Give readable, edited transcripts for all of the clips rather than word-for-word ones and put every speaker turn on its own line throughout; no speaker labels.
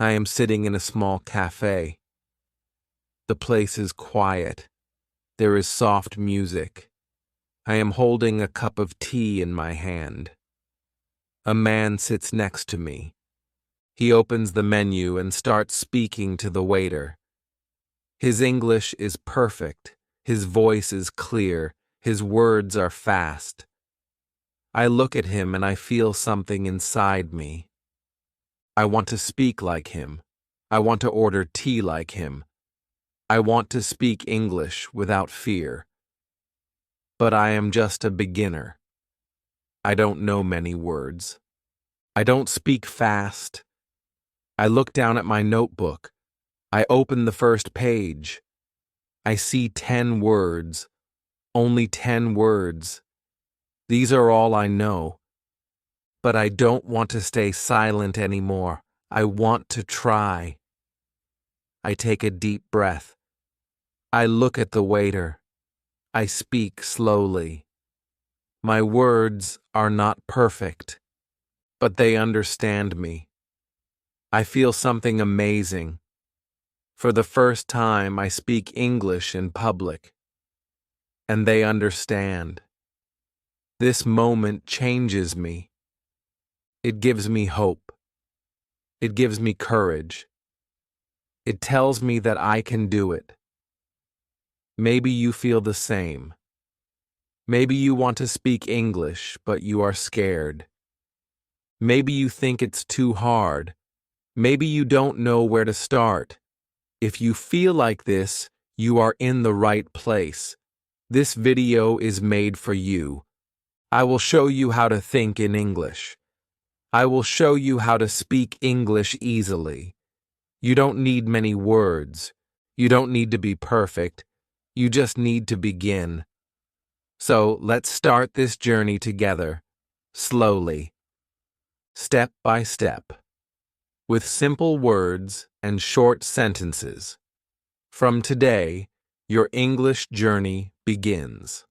I am sitting in a small cafe. The place is quiet. There is soft music. I am holding a cup of tea in my hand. A man sits next to me. He opens the menu and starts speaking to the waiter. His English is perfect. His voice is clear. His words are fast. I look at him and I feel something inside me. I want to speak like him. I want to order tea like him. I want to speak English without fear. But I am just a beginner. I don't know many words. I don't speak fast. I look down at my notebook. I open the first page. I see 10 words. Only 10 words. These are all I know. But I don't want to stay silent anymore. I want to try. I take a deep breath. I look at the waiter. I speak slowly. My words are not perfect, but they understand me. I feel something amazing. For the first time, I speak English in public, and they understand. This moment changes me. It gives me hope. It gives me courage. It tells me that I can do it. Maybe you feel the same. Maybe you want to speak English, but you are scared. Maybe you think it's too hard. Maybe you don't know where to start. If you feel like this, you are in the right place. This video is made for you. I will show you how to think in English. I will show you how to speak English easily. You don't need many words. You don't need to be perfect. You just need to begin. So let's start this journey together, slowly, step by step, with simple words and short sentences. From today, your English journey begins.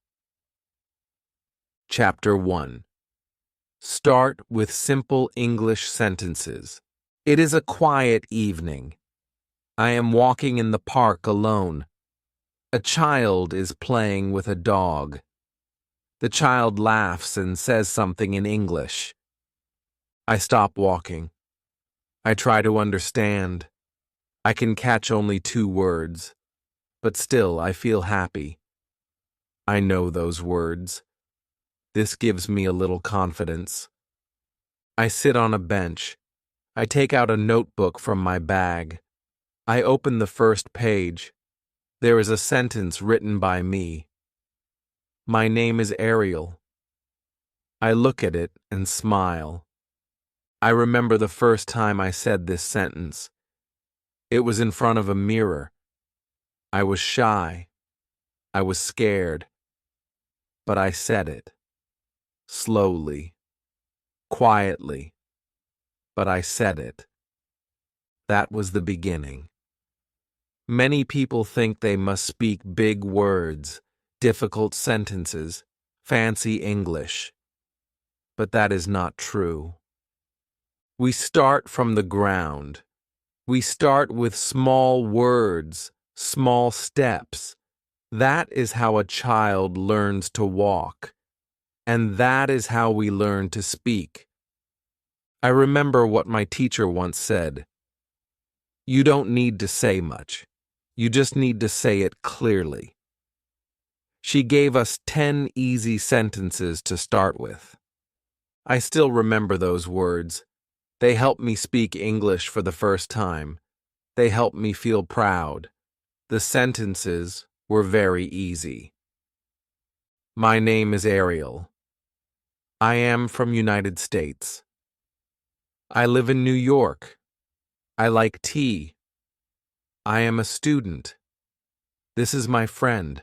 Chapter 1. Start with simple English sentences. It is a quiet evening. I am walking in the park alone. A child is playing with a dog. The child laughs and says something in English. I stop walking. I try to understand. I can catch only 2 words, but still I feel happy. I know those words. This gives me a little confidence. I sit on a bench. I take out a notebook from my bag. I open the first page. There is a sentence written by me. My name is Ariel. I look at it and smile. I remember the first time I said this sentence. It was in front of a mirror. I was shy. I was scared. But I said it. Slowly. Quietly. But I said it. That was the beginning. Many people think they must speak big words, difficult sentences, fancy English. But that is not true. We start from the ground. We start with small words, small steps. That is how a child learns to walk. And that is how we learn to speak. I remember what my teacher once said. You don't need to say much. You just need to say it clearly. She gave us 10 easy sentences to start with. I still remember those words. They helped me speak English for the first time. They helped me feel proud. The sentences were very easy. My name is Ariel. I am from United States. I live in New York. I like tea. I am a student. This is my friend.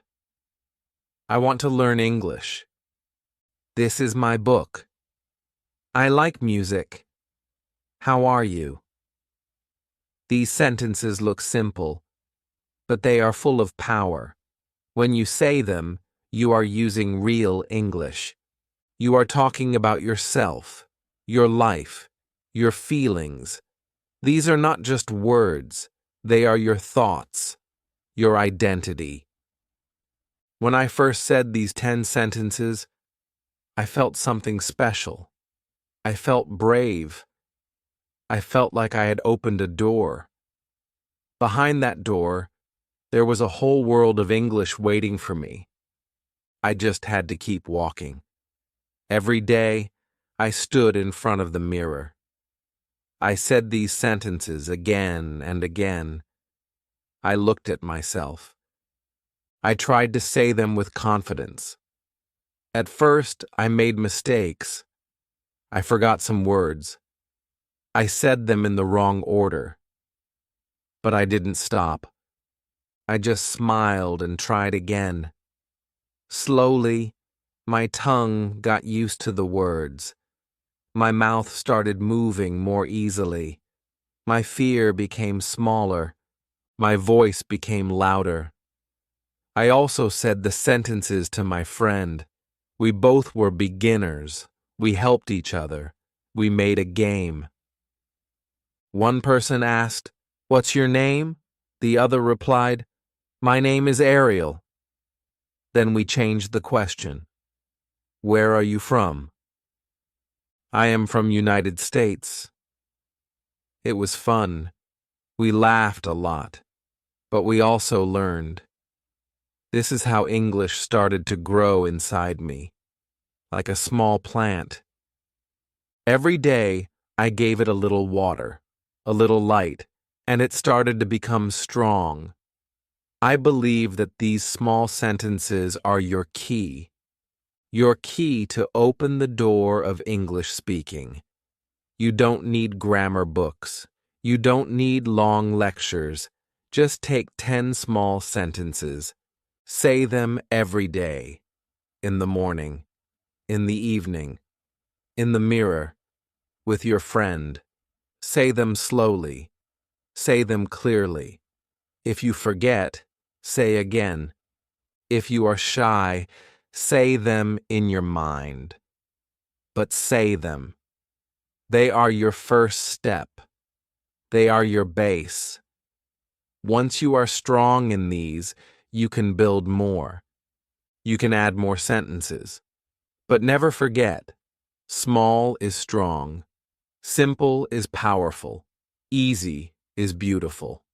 I want to learn English. This is my book. I like music. How are you? These sentences look simple, but they are full of power. When you say them, you are using real English. You are talking about yourself, your life, your feelings. These are not just words, they are your thoughts, your identity. When I first said these 10 sentences, I felt something special. I felt brave. I felt like I had opened a door. Behind that door, there was a whole world of English waiting for me. I just had to keep walking. Every day, I stood in front of the mirror. I said these sentences again and again. I looked at myself. I tried to say them with confidence. At first, I made mistakes. I forgot some words. I said them in the wrong order. But I didn't stop. I just smiled and tried again. Slowly, my tongue got used to the words. My mouth started moving more easily. My fear became smaller. My voice became louder. I also said the sentences to my friend. We both were beginners. We helped each other. We made a game. One person asked, "What's your name?" The other replied, "My name is Ariel." Then we changed the question. "Where are you from?" "I am from United States." It was fun. We laughed a lot, but we also learned. This is how English started to grow inside me, like a small plant. Every day, I gave it a little water, a little light, and it started to become strong. I believe that these small sentences are your key to open the door of English speaking. You don't need grammar books. You don't need long lectures. Just take 10 small sentences. Say them every day. In the morning, in the evening, in the mirror, with your friend. Say them slowly. Say them clearly. If you forget, say again. If you are shy, say them in your mind. But say them. They are your first step. They are your base. Once you are strong in these, you can build more. You can add more sentences. But never forget, small is strong. Simple is powerful. Easy is beautiful.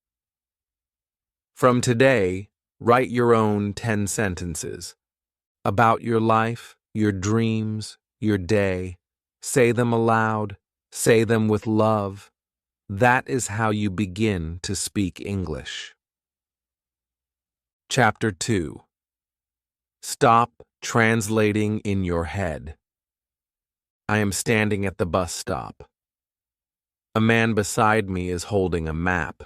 From today, write your own 10 sentences. About your life, your dreams, your day. Say them aloud. Say them with love. That is how you begin to speak English. Chapter 2. Stop translating in your head. I am standing at the bus stop. A man beside me is holding a map.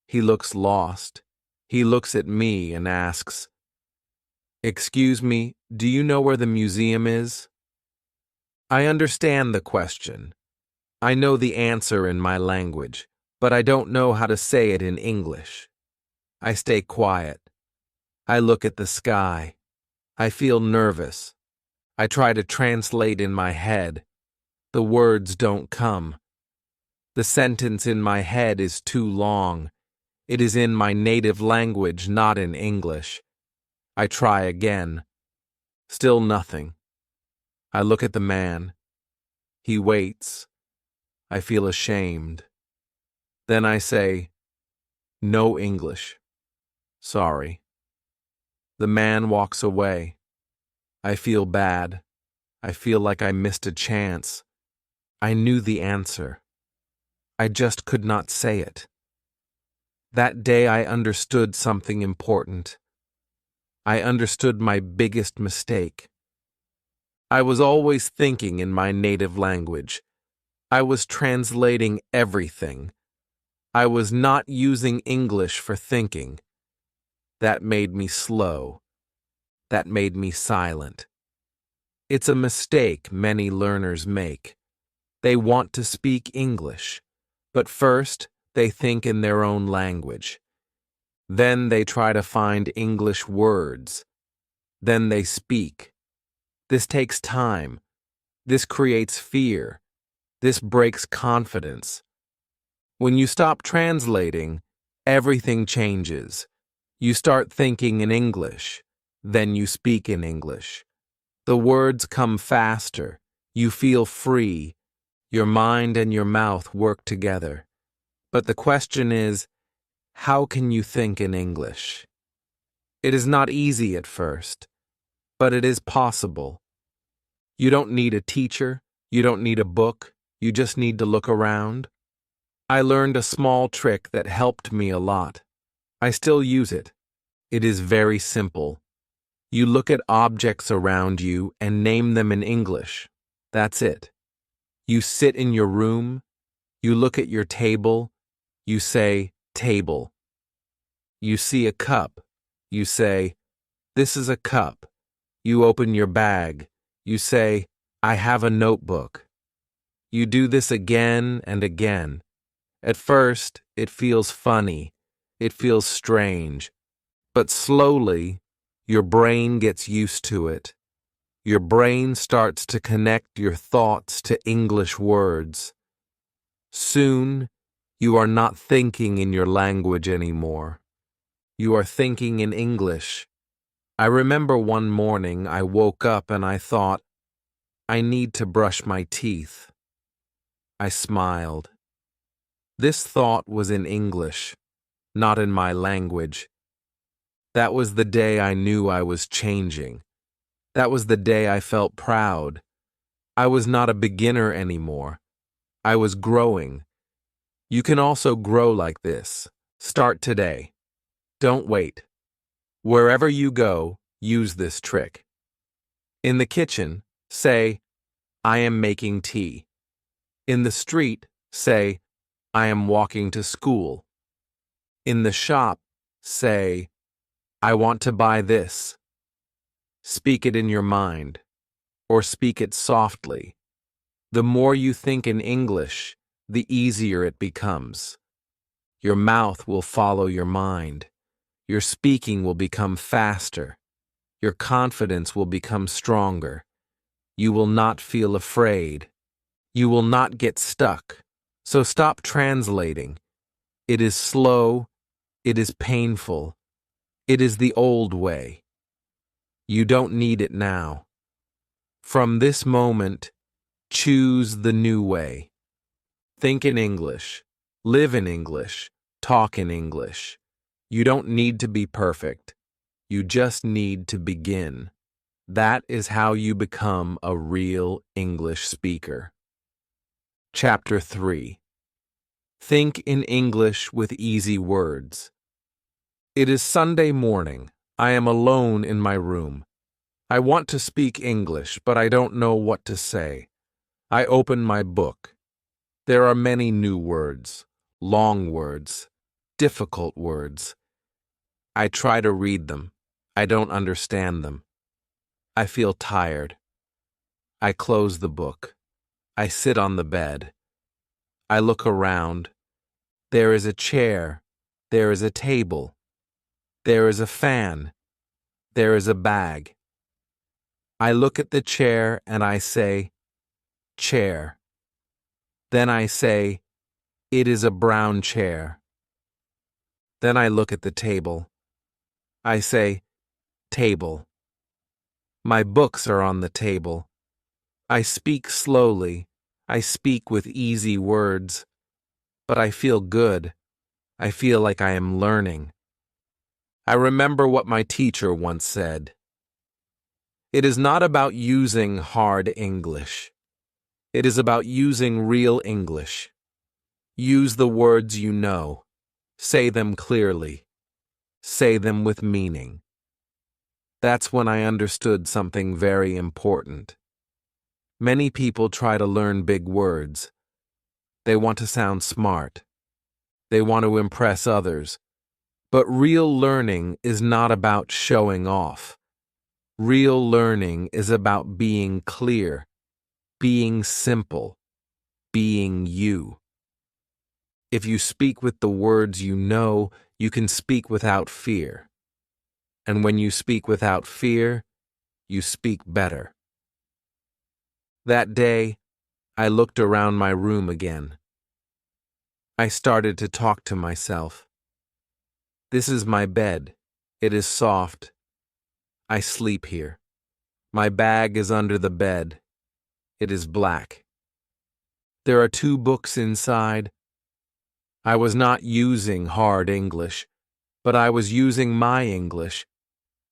He looks lost. He looks at me and asks, "Excuse me, do you know where the museum is?" I understand the question. I know the answer in my language, but I don't know how to say it in English. I stay quiet. I look at the sky. I feel nervous. I try to translate in my head. The words don't come. The sentence in my head is too long. It is in my native language, not in English. I try again. Still nothing. I look at the man. He waits. I feel ashamed. Then I say, "No English. Sorry." The man walks away. I feel bad. I feel like I missed a chance. I knew the answer. I just could not say it. That day I understood something important. I understood my biggest mistake. I was always thinking in my native language. I was translating everything. I was not using English for thinking. That made me slow. That made me silent. It's a mistake many learners make. They want to speak English, but first they think in their own language. Then they try to find English words. Then they speak. This takes time. This creates fear. This breaks confidence. When you stop translating, everything changes. You start thinking in English, then you speak in English. The words come faster. You feel free. Your mind and your mouth work together. But the question is, how can you think in English? It is not easy at first, but it is possible. You don't need a teacher. You don't need a book. You just need to look around. I learned a small trick that helped me a lot. I still use it. It is very simple. You look at objects around you and name them in English. That's it. You sit in your room. You look at your table. You say, table. You see a cup. You say, this is a cup. You open your bag. You say, I have a notebook. You do this again and again. At first, it feels funny. It feels strange. But slowly, your brain gets used to it. Your brain starts to connect your thoughts to English words. Soon, you are not thinking in your language anymore. You are thinking in English. I remember one morning I woke up and I thought, I need to brush my teeth. I smiled. This thought was in English, not in my language. That was the day I knew I was changing. That was the day I felt proud. I was not a beginner anymore. I was growing. You can also grow like this. Start today. Don't wait. Wherever you go, use this trick. In the kitchen, say, I am making tea. In the street, say, I am walking to school. In the shop, say, I want to buy this. Speak it in your mind, or speak it softly. The more you think in English, the easier it becomes. Your mouth will follow your mind. Your speaking will become faster. Your confidence will become stronger. You will not feel afraid. You will not get stuck. So stop translating. It is slow. It is painful. It is the old way. You don't need it now. From this moment, choose the new way. Think in English. Live in English. Talk in English. You don't need to be perfect. You just need to begin. That is how you become a real English speaker. Chapter 3. Think in English with easy words. It is Sunday morning. I am alone in my room. I want to speak English, but I don't know what to say. I open my book. There are many new words, long words, difficult words. I try to read them. I don't understand them. I feel tired. I close the book. I sit on the bed. I look around. There is a chair. There is a table. There is a fan. There is a bag. I look at the chair and I say, chair. Then I say, it is a brown chair. Then I look at the table. I say, table. My books are on the table. I speak slowly. I speak with easy words. But I feel good. I feel like I am learning. I remember what my teacher once said. It is not about using hard English. It is about using real English. Use the words you know. Say them clearly. Say them with meaning. That's when I understood something very important. Many people try to learn big words. They want to sound smart. They want to impress others. But real learning is not about showing off. Real learning is about being clear, being simple, being you. If you speak with the words you know, you can speak without fear. And when you speak without fear, you speak better. That day, I looked around my room again. I started to talk to myself. This is my bed. It is soft. I sleep here. My bag is under the bed. It is black. There are 2 books inside. I was not using hard English, but I was using my English.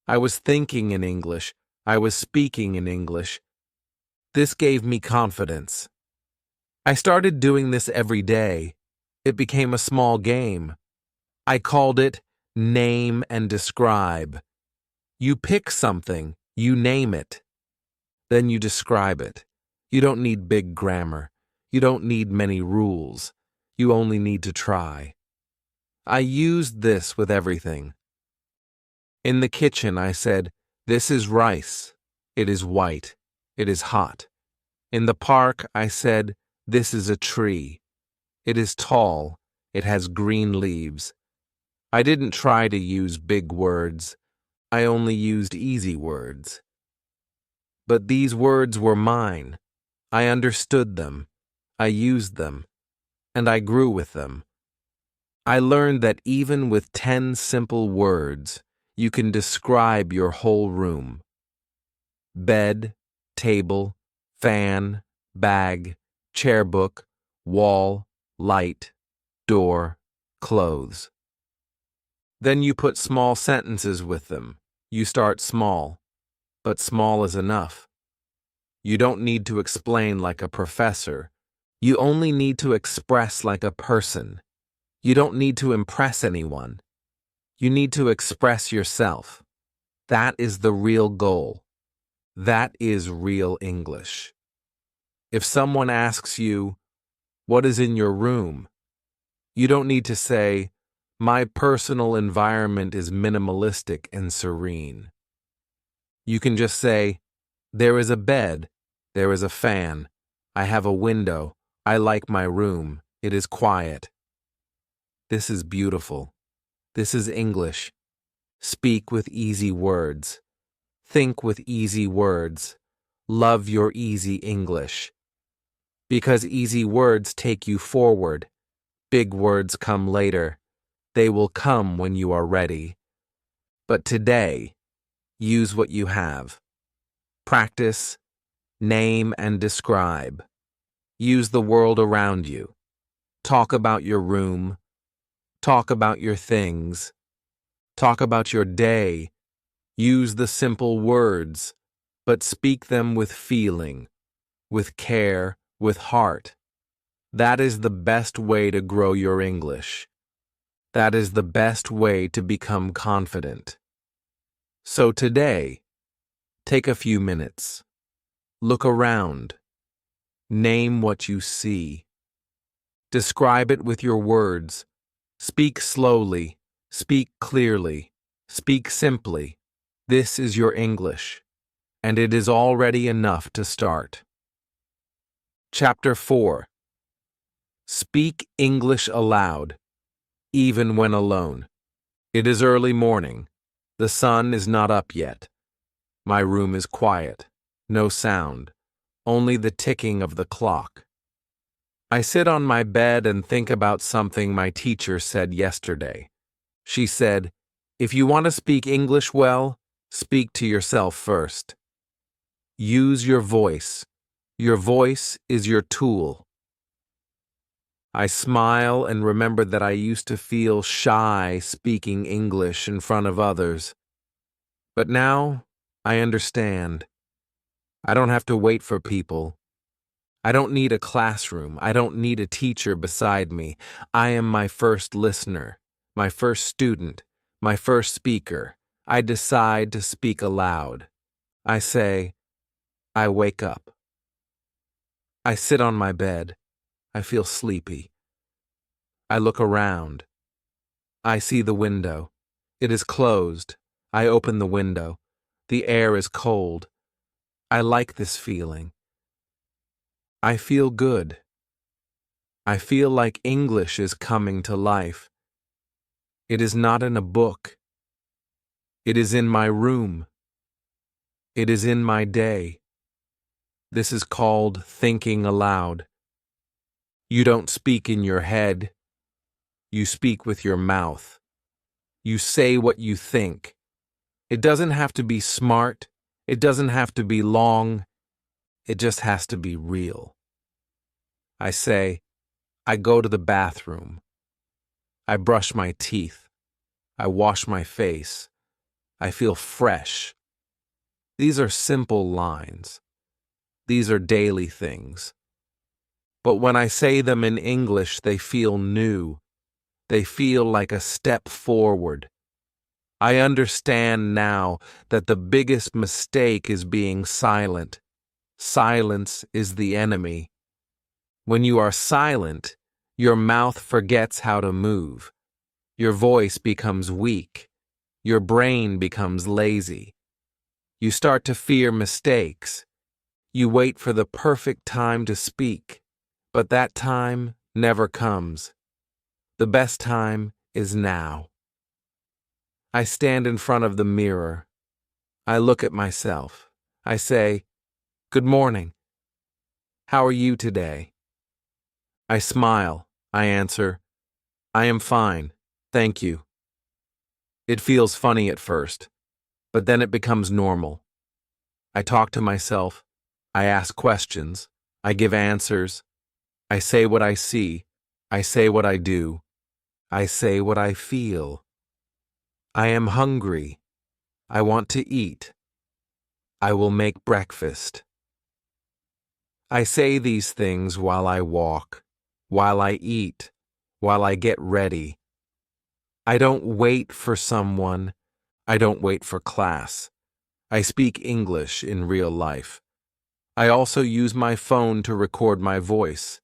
I was thinking in English. I was speaking in English. This gave me confidence. I started doing this every day. It became a small game. I called it Name and Describe. You pick something, you name it. Then you describe it. You don't need big grammar. You don't need many rules. You only need to try. I used this with everything. In the kitchen, I said, "This is rice. It is white. It is hot." In the park, I said, "This is a tree. It is tall. It has green leaves." I didn't try to use big words. I only used easy words. But these words were mine. I understood them. I used them. And I grew with them. I learned that even with 10 simple words, you can describe your whole room. Bed, table, fan, bag, chair book, wall, light, door, clothes. Then you put small sentences with them. You start small, but small is enough. You don't need to explain like a professor. You only need to express like a person. You don't need to impress anyone. You need to express yourself. That is the real goal. That is real English. If someone asks you, "What is in your room?" you don't need to say, "My personal environment is minimalistic and serene." You can just say, "There is a bed. There is a fan. I have a window. I like my room. It is quiet." This is beautiful. This is English. Speak with easy words. Think with easy words. Love your easy English. Because easy words take you forward. Big words come later. They will come when you are ready. But today, use what you have. Practice, name and describe. Use the world around you. Talk about your room. Talk about your things. Talk about your day. Use the simple words, but speak them with feeling, with care, with heart. That is the best way to grow your English. That is the best way to become confident. So today, take a few minutes. Look around. Name what you see. Describe it with your words. Speak slowly. Speak clearly. Speak simply. This is your English, and it is already enough to start. Chapter 4. Speak English aloud, even when alone. It is early morning. The sun is not up yet. My room is quiet. No sound. Only the ticking of the clock. I sit on my bed and think about something my teacher said yesterday. She said, "If you want to speak English well, speak to yourself first. Use your voice. Your voice is your tool." I smile and remember that I used to feel shy speaking English in front of others. But now, I understand. I don't have to wait for people. I don't need a classroom. I don't need a teacher beside me. I am my first listener, my first student, my first speaker. I decide to speak aloud. I say, I wake up. I sit on my bed. I feel sleepy. I look around. I see the window. It is closed. I open the window. The air is cold. I like this feeling. I feel good. I feel like English is coming to life. It is not in a book. It is in my room. It is in my day. This is called thinking aloud. You don't speak in your head. You speak with your mouth. You say what you think. It doesn't have to be smart. It doesn't have to be long. It just has to be real. I say, I go to the bathroom. I brush my teeth. I wash my face. I feel fresh. These are simple lines. These are daily things. But when I say them in English, they feel new. They feel like a step forward. I understand now that the biggest mistake is being silent. Silence is the enemy. When you are silent, your mouth forgets how to move. Your voice becomes weak. Your brain becomes lazy. You start to fear mistakes. You wait for the perfect time to speak, but that time never comes. The best time is now. I stand in front of the mirror. I look at myself. I say, "Good morning. How are you today?" I smile. I answer, "I am fine. Thank you." It feels funny at first, but then it becomes normal. I talk to myself. I ask questions. I give answers. I say what I see. I say what I do. I say what I feel. I am hungry. I want to eat. I will make breakfast. I say these things while I walk, while I eat, while I get ready. I don't wait for someone. I don't wait for class. I speak English in real life. I also use my phone to record my voice.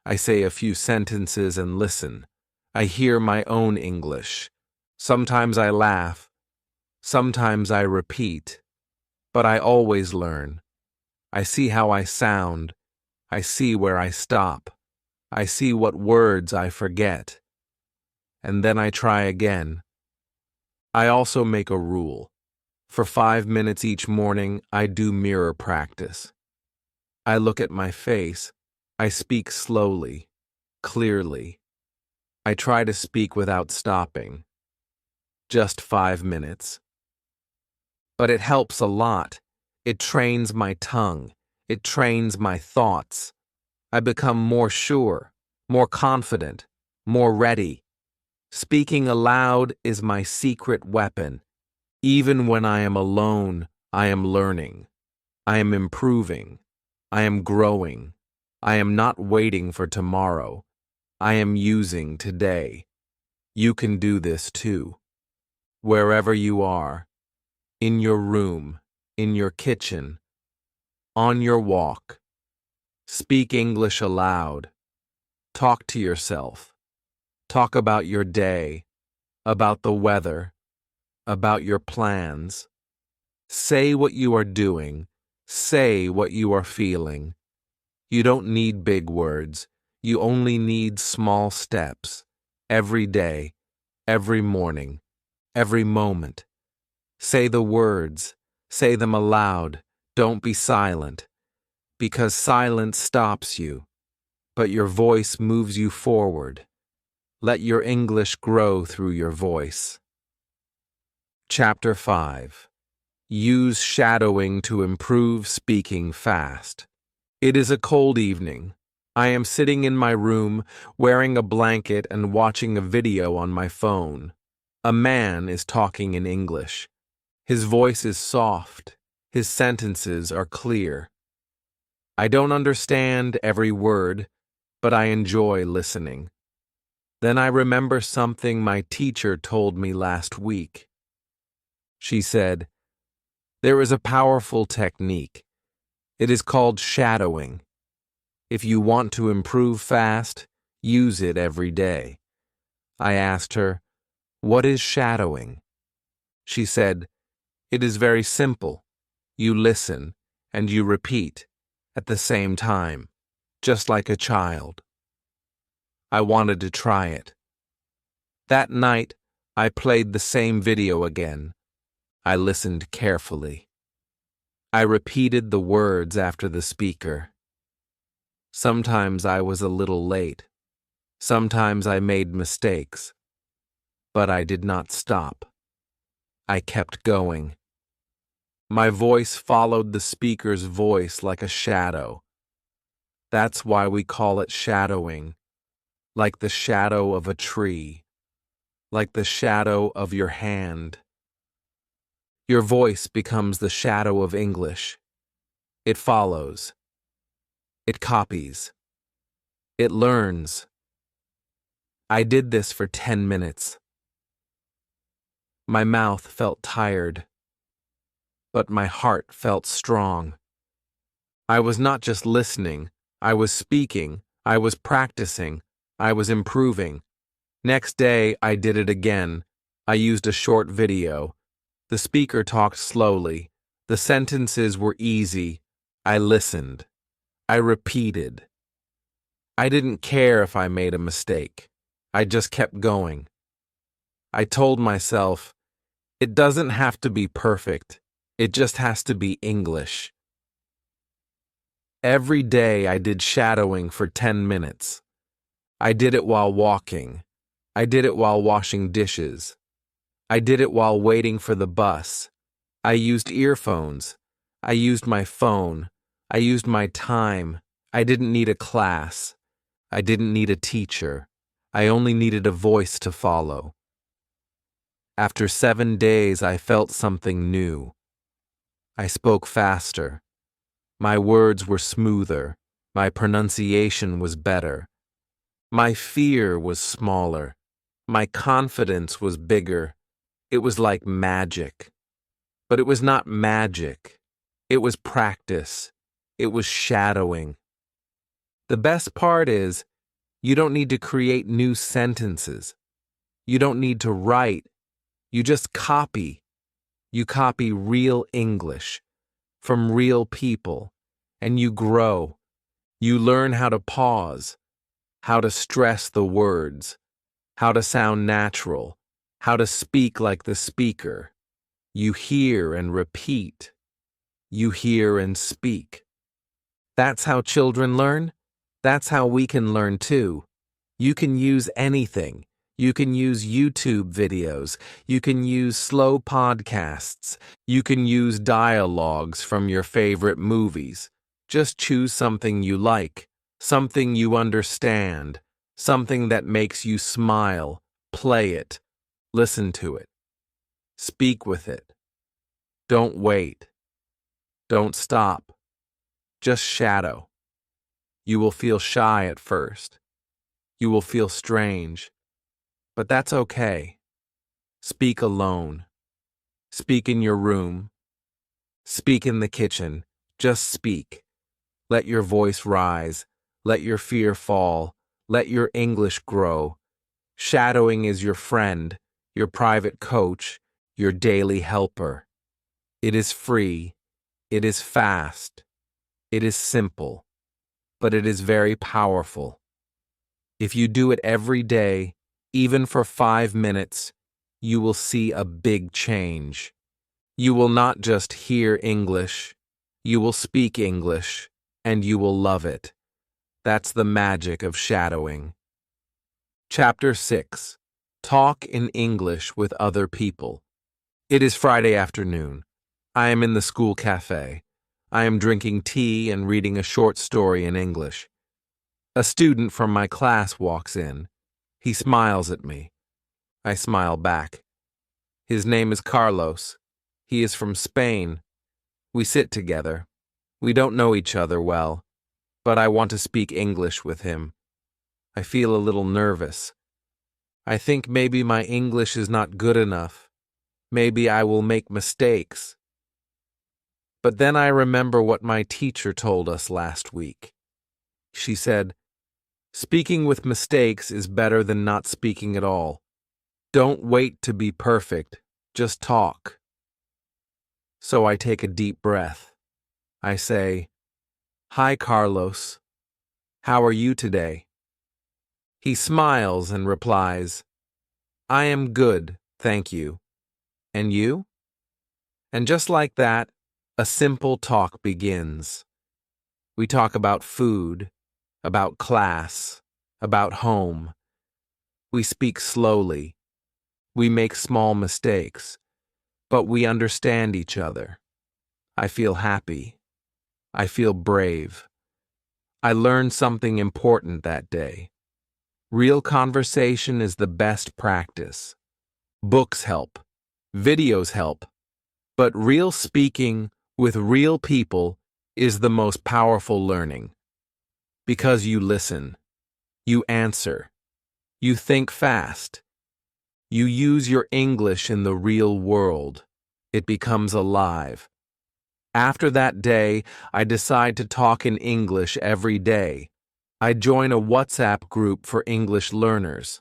I say a few sentences and listen. I hear my own English. Sometimes I laugh. Sometimes I repeat. But I always learn. I see how I sound. I see where I stop. I see what words I forget. And then I try again. I also make a rule. For 5 minutes each morning, I do mirror practice. I look at my face. I speak slowly, clearly. I try to speak without stopping. Just 5 minutes. But it helps a lot. It trains my tongue. It trains my thoughts. I become more sure, more confident, more ready. Speaking aloud is my secret weapon. Even when I am alone, I am learning. I am improving. I am growing. I am not waiting for tomorrow. I am using today. You can do this too. Wherever you are, in your room, in your kitchen, on your walk. Speak English aloud. Talk to yourself. Talk about your day, about the weather, about your plans. Say what you are doing. Say what you are feeling. You don't need big words. You only need small steps. Every day, every morning, every moment. Say the words. Say them aloud. Don't be silent. Because silence stops you, but your voice moves you forward. Let your English grow through your voice. Chapter 5. Use shadowing to improve speaking fast. It is a cold evening. I am sitting in my room, wearing a blanket and watching a video on my phone. A man is talking in English. His voice is soft. His sentences are clear. I don't understand every word, but I enjoy listening. Then I remember something my teacher told me last week. She said, "There is a powerful technique. It is called shadowing. If you want to improve fast, use it every day." I asked her, "What is shadowing?" She said, "It is very simple. You listen and you repeat at the same time, just like a child." I wanted to try it. That night, I played the same video again. I listened carefully. I repeated the words after the speaker. Sometimes I was a little late. Sometimes I made mistakes, but I did not stop. I kept going. My voice followed the speaker's voice like a shadow. That's why we call it shadowing, like the shadow of a tree, like the shadow of your hand. Your voice becomes the shadow of English. It follows. It copies. It learns. I did this for 10 minutes. My mouth felt tired, but my heart felt strong. I was not just listening, I was speaking, I was practicing, I was improving. Next day, I did it again. I used a short video. The speaker talked slowly. The sentences were easy. I listened. I repeated. I didn't care if I made a mistake. I just kept going. I told myself, it doesn't have to be perfect. It just has to be English. Every day I did shadowing for 10 minutes. I did it while walking. I did it while washing dishes. I did it while waiting for the bus. I used earphones. I used my phone. I used my time. I didn't need a class. I didn't need a teacher. I only needed a voice to follow. After 7 days, I felt something new. I spoke faster. My words were smoother. My pronunciation was better. My fear was smaller. My confidence was bigger. It was like magic. But it was not magic. It was practice. It was shadowing. The best part is, you don't need to create new sentences. You don't need to write. You just copy. You copy real English from real people, and you grow. You learn how to pause, how to stress the words, how to sound natural, how to speak like the speaker. You hear and repeat. You hear and speak. That's how children learn. That's how we can learn too. You can use anything. You can use YouTube videos. You can use slow podcasts. You can use dialogues from your favorite movies. Just choose something you like, something you understand, something that makes you smile. Play it. Listen to it. Speak with it. Don't wait. Don't stop. Just shadow. You will feel shy at first. You will feel strange. But that's okay. Speak alone. Speak in your room. Speak in the kitchen. Just speak. Let your voice rise. Let your fear fall. Let your English grow. Shadowing is your friend, your private coach, your daily helper. It is free. It is fast. It is simple. But it is very powerful. If you do it every day, even for 5 minutes, you will see a big change. You will not just hear English, you will speak English, and you will love it. That's the magic of shadowing. Chapter 6. Talk in English with other people. It is Friday afternoon. I am in the school cafe. I am drinking tea and reading a short story in English. A student from my class walks in. He smiles at me. I smile back. His name is Carlos. He is from Spain. We sit together. We don't know each other well, but I want to speak English with him. I feel a little nervous. I think maybe my English is not good enough. Maybe I will make mistakes. But then I remember what my teacher told us last week. She said, "Speaking with mistakes is better than not speaking at all. Don't wait to be perfect. Just talk." So I take a deep breath. I say, "Hi, Carlos. How are you today?" He smiles and replies, "I am good, thank you. And you?" And just like that, a simple talk begins. We talk about food, about class, about home. We speak slowly. We make small mistakes, but we understand each other. I feel happy. I feel brave. I learned something important that day. Real conversation is the best practice. Books help. Videos help. But real speaking with real people is the most powerful learning. Because you listen. You answer. You think fast. You use your English in the real world. It becomes alive. After that day, I decide to talk in English every day. I join a WhatsApp group for English learners.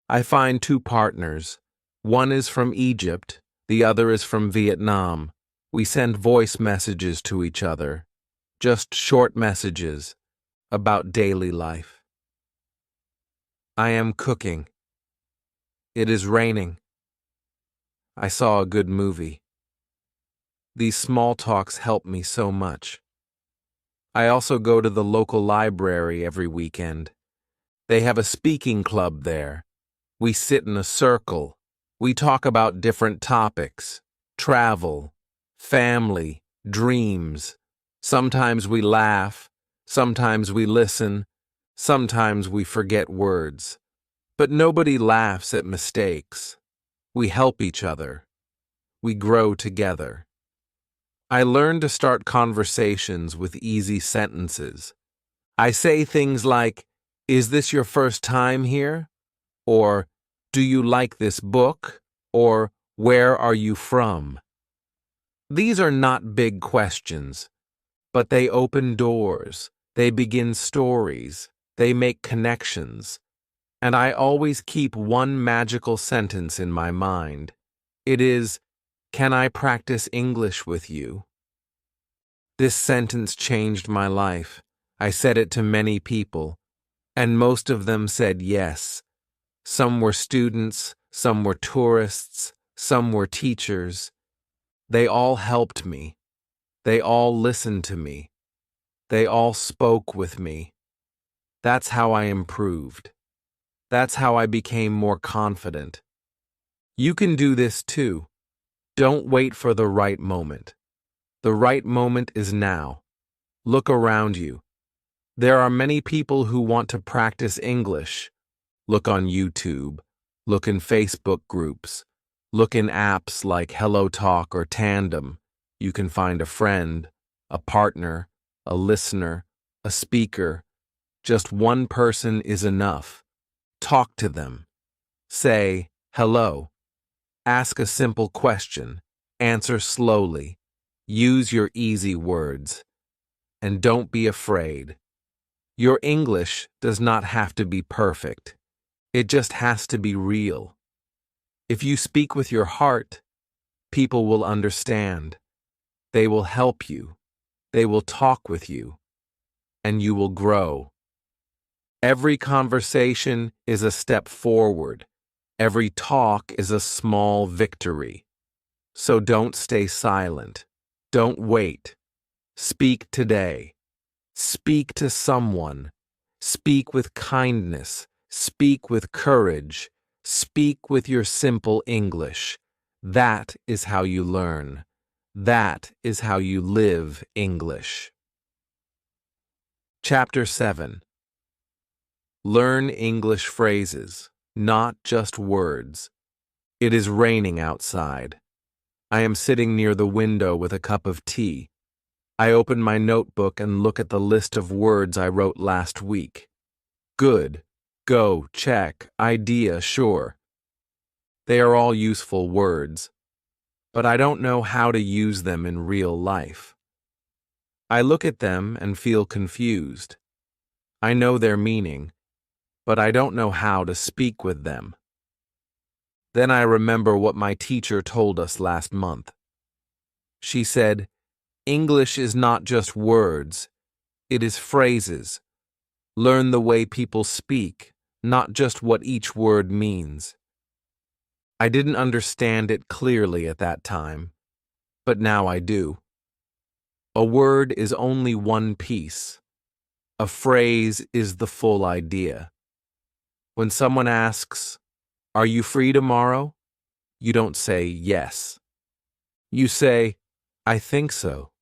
I find 2 partners. One is from Egypt, the other is from Vietnam. We send voice messages to each other, just short messages about daily life. I am cooking. It is raining. I saw a good movie. These small talks help me so much. I also go to the local library every weekend. They have a speaking club there. We sit in a circle. We talk about different topics: travel, family, dreams. Sometimes we laugh. Sometimes we listen. Sometimes we forget words. But nobody laughs at mistakes. We help each other. We grow together. I learn to start conversations with easy sentences. I say things like, "Is this your first time here?" Or, "Do you like this book?" Or, "Where are you from?" These are not big questions, but they open doors, they begin stories, they make connections. And I always keep one magical sentence in my mind. It is, "Can I practice English with you?" This sentence changed my life. I said it to many people, and most of them said yes. Some were students, some were tourists, some were teachers. They all helped me. They all listened to me. They all spoke with me. That's how I improved. That's how I became more confident. You can do this too. Don't wait for the right moment. The right moment is now. Look around you. There are many people who want to practice English. Look on YouTube. Look in Facebook groups. Look in apps like HelloTalk or Tandem. You can find a friend, a partner, a listener, a speaker. Just one person is enough. Talk to them. Say, "Hello." Ask a simple question. Answer slowly. Use your easy words. And don't be afraid. Your English does not have to be perfect. It just has to be real. If you speak with your heart, people will understand. They will help you. They will talk with you. And you will grow. Every conversation is a step forward. Every talk is a small victory. So don't stay silent. Don't wait. Speak today. Speak to someone. Speak with kindness. Speak with courage. Speak with your simple English. That is how you learn. That is how you live English. Chapter 7. Learn English phrases, not just words. It is raining outside. I am sitting near the window with a cup of tea. I open my notebook and look at the list of words I wrote last week. Good, go, check, idea, sure. They are all useful words, but I don't know how to use them in real life. I look at them and feel confused. I know their meaning, but I don't know how to speak with them. Then I remember what my teacher told us last month. She said, "English is not just words, it is phrases. Learn the way people speak, not just what each word means." I didn't understand it clearly at that time, but now I do. A word is only one piece. A phrase is the full idea. When someone asks, "Are you free tomorrow?" you don't say yes. You say, "I think so,"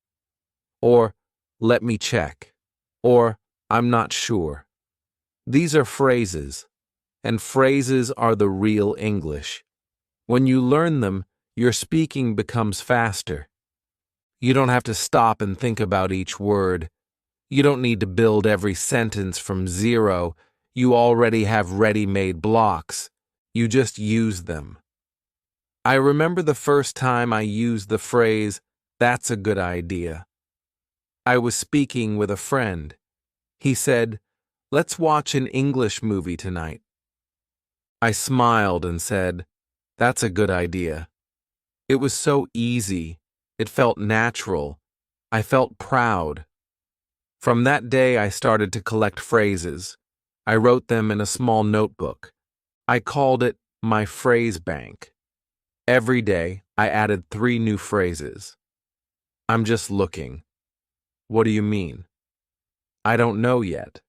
or "Let me check," or "I'm not sure." These are phrases, and phrases are the real English. When you learn them, your speaking becomes faster. You don't have to stop and think about each word. You don't need to build every sentence from zero. You already have ready-made blocks. You just use them. I remember the first time I used the phrase, "That's a good idea." I was speaking with a friend. He said, "Let's watch an English movie tonight." I smiled and said, "That's a good idea." It was so easy. It felt natural. I felt proud. From that day, I started to collect phrases. I wrote them in a small notebook. I called it my phrase bank. Every day, I added 3 new phrases. "I'm just looking." "What do you mean?" "I don't know yet."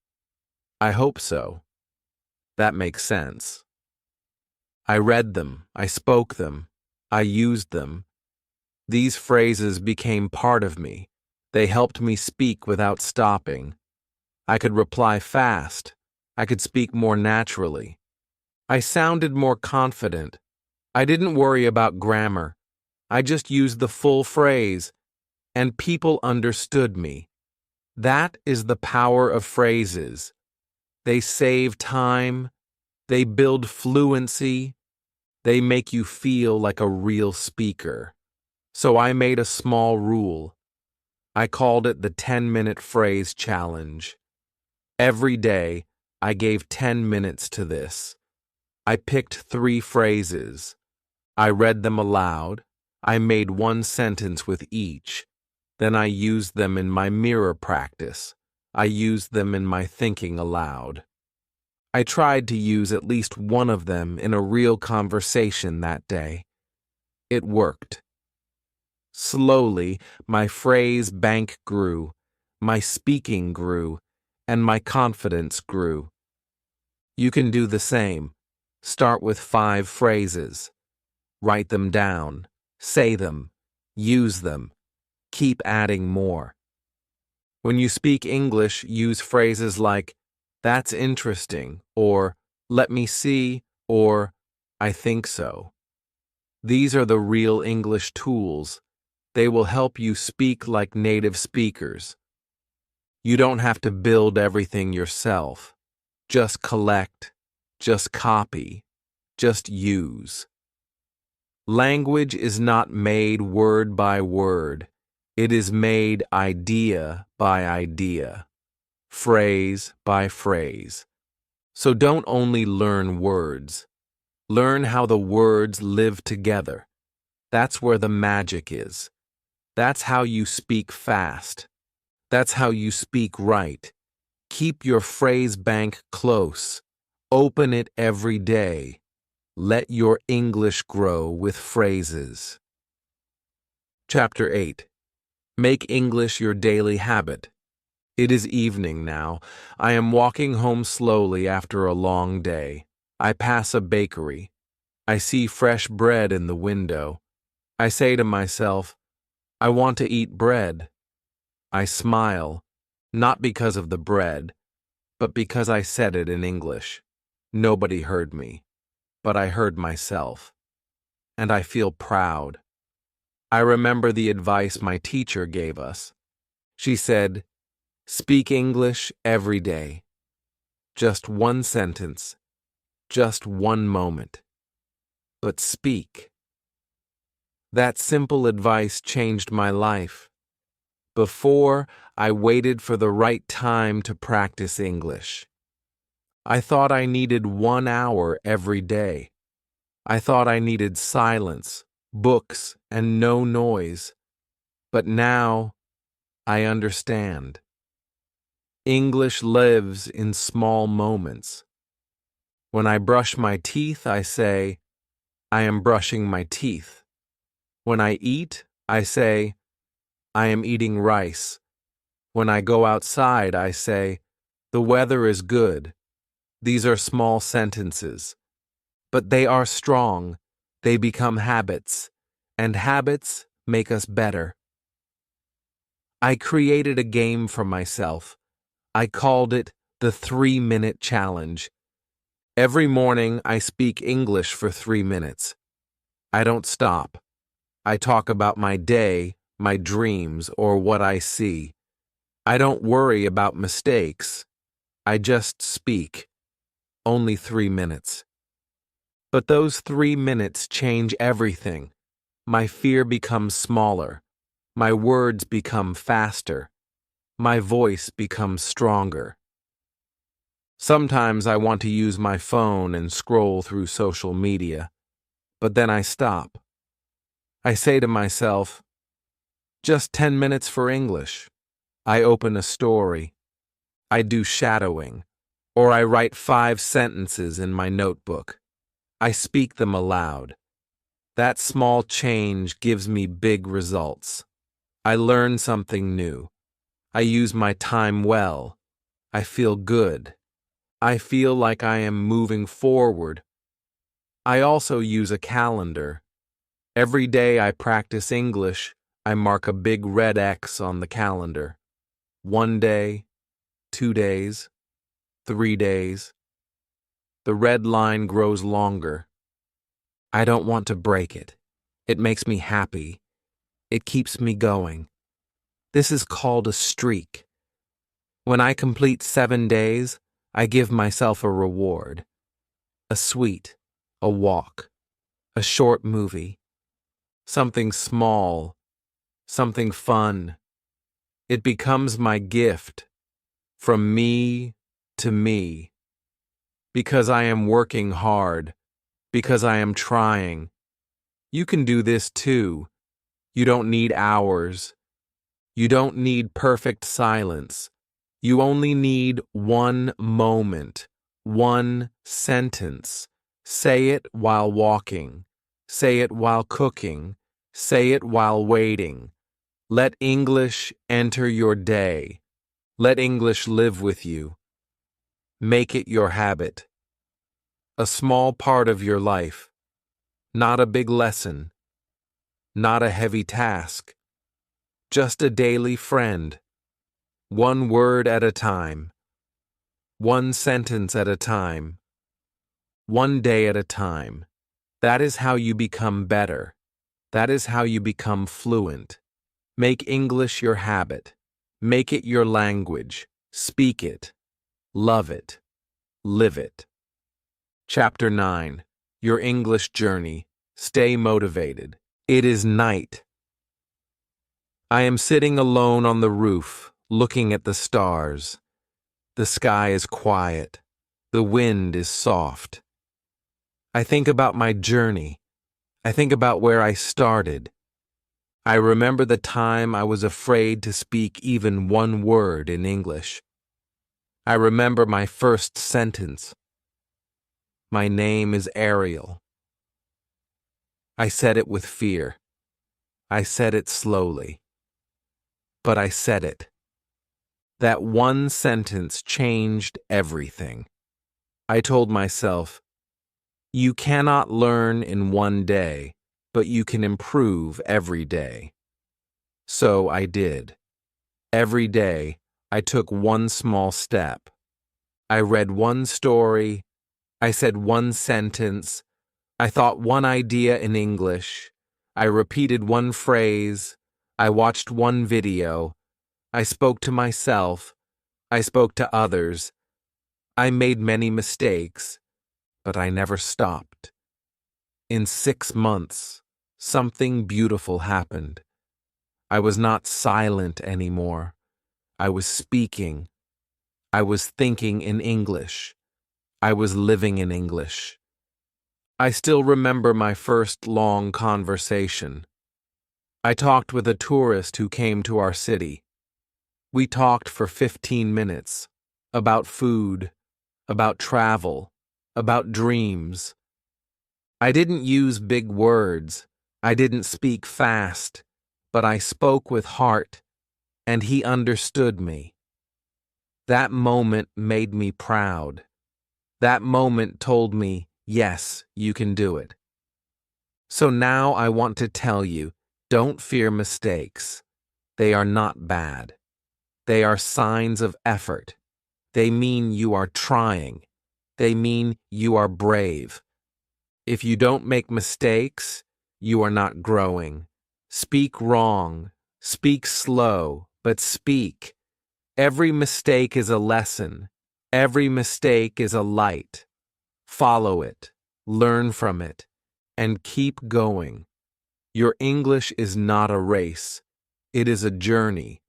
"I hope so." "That makes sense." I read them, I spoke them, I used them. These phrases became part of me. They helped me speak without stopping. I could reply fast. I could speak more naturally. I sounded more confident. I didn't worry about grammar. I just used the full phrase, and people understood me. That is the power of phrases. They save time. They build fluency. They make you feel like a real speaker. So I made a small rule. I called it the 10-minute phrase challenge. Every day, I gave 10 minutes to this. I picked 3 phrases. I read them aloud. I made 1 sentence with each. Then I used them in my mirror practice. I used them in my thinking aloud. I tried to use at least one of them in a real conversation that day. It worked. Slowly, my phrase bank grew, my speaking grew, and my confidence grew. You can do the same. Start with 5 phrases. Write them down. Say them. Use them. Keep adding more. When you speak English, use phrases like, "That's interesting," or "Let me see," or "I think so." These are the real English tools. They will help you speak like native speakers. You don't have to build everything yourself. Just collect. Just copy. Just use. Language is not made word by word. It is made idea by idea, phrase by phrase. So don't only learn words. Learn how the words live together. That's where the magic is. That's how you speak fast. That's how you speak right. Keep your phrase bank close. Open it every day. Let your English grow with phrases. Chapter 8. Make English your daily habit. It is evening now. I am walking home slowly after a long day. I pass a bakery. I see fresh bread in the window. I say to myself, "I want to eat bread." I smile, not because of the bread, but because I said it in English. Nobody heard me, but I heard myself. And I feel proud. I remember the advice my teacher gave us. She said, "Speak English every day. Just 1 sentence. Just 1 moment. But speak." That simple advice changed my life. Before, I waited for the right time to practice English. I thought I needed 1 hour every day. I thought I needed silence, books, and no noise. But now, I understand. English lives in small moments. When I brush my teeth, I say, "I am brushing my teeth." When I eat, I say, "I am eating rice." When I go outside, I say, "The weather is good." These are small sentences, but they are strong. They become habits, and habits make us better. I created a game for myself. I called it the 3-minute challenge. Every morning I speak English for 3 minutes. I don't stop. I talk about my day, my dreams, or what I see. I don't worry about mistakes. I just speak. Only 3 minutes. But those 3 minutes change everything. My fear becomes smaller. My words become faster. My voice becomes stronger. Sometimes I want to use my phone and scroll through social media, but then I stop. I say to myself, just 10 minutes for English. I open a story. I do shadowing, or I write 5 sentences in my notebook. I speak them aloud. That small change gives me big results. I learn something new. I use my time well. I feel good. I feel like I am moving forward. I also use a calendar. Every day I practice English, I mark a big red X on the calendar. 1 day, 2 days, 3 days. The red line grows longer. I don't want to break it. It makes me happy. It keeps me going. This is called a streak. When I complete 7 days, I give myself a reward. A sweet, a walk, a short movie, something small, something fun. It becomes my gift, from me to me. Because I am working hard, because I am trying. You can do this too. You don't need hours. You don't need perfect silence. You only need one moment, one sentence. Say it while walking. Say it while cooking. Say it while waiting. Let English enter your day. Let English live with you. Make it your habit. A small part of your life. Not a big lesson. Not a heavy task. Just a daily friend. One word at a time. One sentence at a time. One day at a time. That is how you become better. That is how you become fluent. Make English your habit. Make it your language. Speak it. Love it. Live it. Chapter 9. Your English Journey. Stay motivated. It is night. I am sitting alone on the roof, looking at the stars. The sky is quiet. The wind is soft. I think about my journey. I think about where I started. I remember the time I was afraid to speak even one word in English. I remember my first sentence. My name is Ariel. I said it with fear. I said it slowly. But I said it. That one sentence changed everything. I told myself, you cannot learn in one day, but you can improve every day. So I did. Every day, I took one small step. I read one story. I said one sentence. I thought one idea in English. I repeated one phrase. I watched one video. I spoke to myself. I spoke to others. I made many mistakes, but I never stopped. In 6 months, something beautiful happened. I was not silent anymore. I was speaking. I was thinking in English. I was living in English. I still remember my first long conversation. I talked with a tourist who came to our city. We talked for 15 minutes about food, about travel, about dreams. I didn't use big words. I didn't speak fast, but I spoke with heart, and he understood me. That moment made me proud. That moment told me, yes, you can do it. So now I want to tell you, don't fear mistakes. They are not bad. They are signs of effort. They mean you are trying. They mean you are brave. If you don't make mistakes, you are not growing. Speak wrong. Speak slow, but speak. Every mistake is a lesson. Every mistake is a light. Follow it, learn from it, and keep going. Your English is not a race. It is a journey,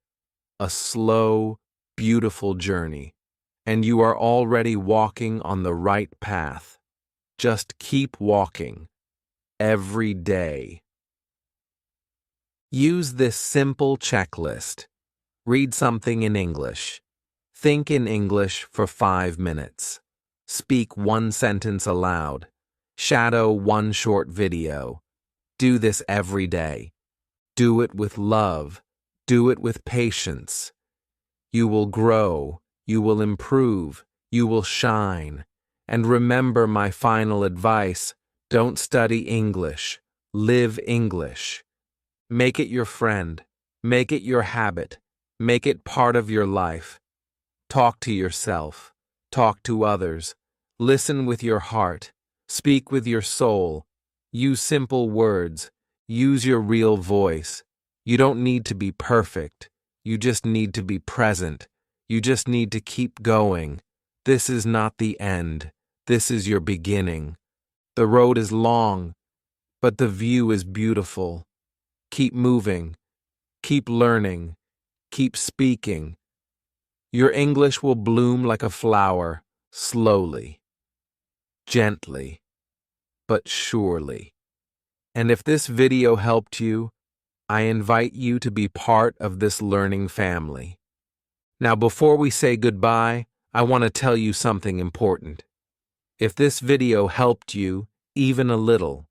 a slow, beautiful journey, and you are already walking on the right path. Just keep walking, every day. Use this simple checklist. Read something in English. Think in English for 5 minutes. Speak one sentence aloud. Shadow one short video. Do this every day. Do it with love. Do it with patience. You will grow. You will improve. You will shine. And remember my final advice, don't study English. Live English. Make it your friend. Make it your habit. Make it part of your life. Talk to yourself. Talk to others. Listen with your heart. Speak with your soul. Use simple words. Use your real voice. You don't need to be perfect. You just need to be present. You just need to keep going. This is not the end. This is your beginning. The road is long, but the view is beautiful. Keep moving. Keep learning. Keep speaking. Your English will bloom like a flower, slowly, gently, but surely. And if this video helped you, I invite you to be part of this learning family. Now, before we say goodbye, I want to tell you something important. If this video helped you, even a little,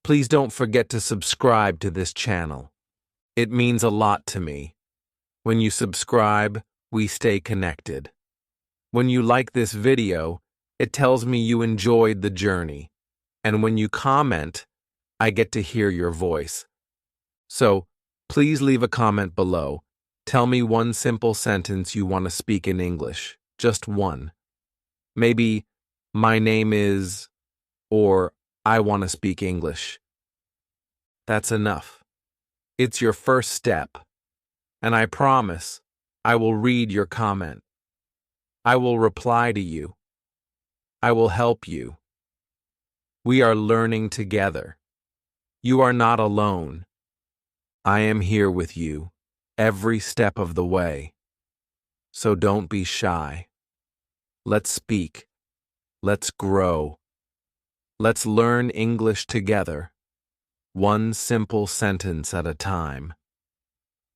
please don't forget to subscribe to this channel. It means a lot to me. When you subscribe, we stay connected. When you like this video, it tells me you enjoyed the journey. And when you comment, I get to hear your voice. So, please leave a comment below. Tell me one simple sentence you want to speak in English. Just one. Maybe, my name is, or I want to speak English. That's enough. It's your first step. And I promise, I will read your comment. I will reply to you. I will help you. We are learning together. You are not alone. I am here with you, every step of the way. So don't be shy. Let's speak. Let's grow. Let's learn English together, one simple sentence at a time.